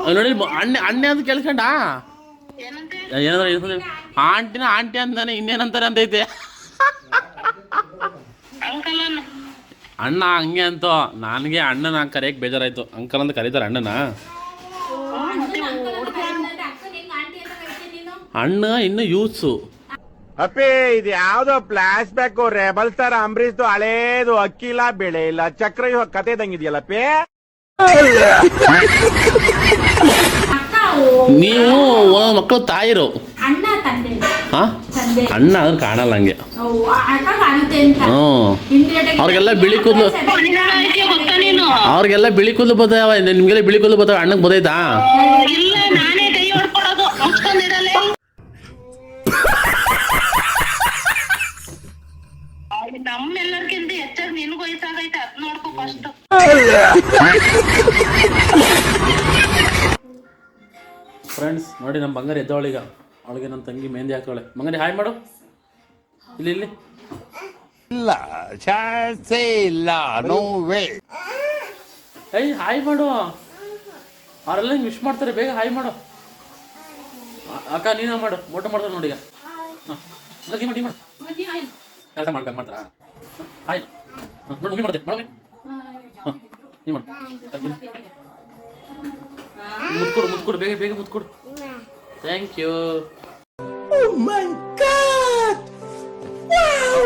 ನೋಡಿ ಅಣ್ಣೆ ಅಂತ ಕೇಳ್ಕೊಂಡ ಏನಾದ್ರು ಆಂಟಿನ ಆಂಟಿ ಅಂತಾನೆ ಇನ್ನೇನಂತಾರೆ ಅಂತೈತೆ ಅಣ್ಣ ಹಂಗೆ ಅಂತೋ ನನಗೆ ಅಣ್ಣನ ಕರೆಯಕ್ಕೆ ಬೇಜಾರಾಯ್ತು. ಅಂಕಲ್ ಅಂತ ಕರೀತಾರೆ ಅಣ್ಣನ. ಅಣ್ಣ ಇನ್ನು ಯೂತ್ಸು. ಅಪ್ಪಿ ಇದು ಯಾವ್ದೋ flash back rebel star Ambareesh ಹಳೇದು ಅಕ್ಕಿ ಇಲ್ಲ ಬೆಳೆ ಇಲ್ಲ ಚಕ್ರ ಕತೆ ಇದಂಗಿದೆಯಲ್ಲಪ್ಪಿ. ನೀವು ಮಕ್ಕಳು ತಾಯಿರು ಅಣ್ಣ ಅದನ್ನ ಕಾಣಲ್ಲ ಹಂಗೆ. ಅವ್ರಿಗೆಲ್ಲ ಬಿಳಿ ಕೂದಲು ಬತ್ತಾವ. ನಿಮ್ಗೆಲ್ಲ ಬಿಳಿ ಕೂದಲು ಬತ್ತಾವ. ಅಣ್ಣಗೆ ಬದೈತಾ? ನಮ್ಮೆಲ್ಲರಿಗಿಂತ ಹೆಚ್ಚಾಗಿ ನಿನ್ಗೂ ವಯಸ್ಸಾಗೈತೆ ಅದ್ ನೋಡ್ಕೋ ಫಸ್ಟ್. ಫ್ರೆಂಡ್ಸ್ ನೋಡಿ ನಮ್ಮ ಬಂಗಾರ ಎದ್ದವಳೀಗ. ಅವಳಿಗೆ ನನ್ನ ತಂಗಿ ಮೆಹಂದಿ ಹಾಕ್ತಾಳೆ. ಬಂಗಾರಿ ಹಾಯ್ ಮಾಡು. ಇಲ್ಲಿ ಇಲ್ಲಿ ಇಲ್ಲ ಚಾನ್ಸೇ ಇಲ್ಲ. No way. ಏಯ್ ಹಾಯ್ ಮಾಡು. ಅವರೆಲ್ಲ ಹಿಂಗೆ ವಿಶ್ ಮಾಡ್ತಾರೆ. ಬೇಗ ಹಾಯ್ ಮಾಡು. ಅಕ್ಕ ನೀನು ಮಾಡು. ಮೋಟ ಮಾಡ್ತಾರೆ ನೋಡಿ ಈಗ. ಹಾಂ ಮಾಡಿ ಮಾಡು. ಕೆಲಸ ಮಾಡ್ತಾರಾ? ಹಾಯ್ ನೋಡಿ ಮಾಡ್ತೆ ಮಾಡಿ. ಹಾಂ ನೀವು ಮಾಡು. ಮುತ್ಕೊಡು ಬೇಗ ಬೇಗ ಮುತ್ಕೊಡು. Thank you. Oh my God! Wow!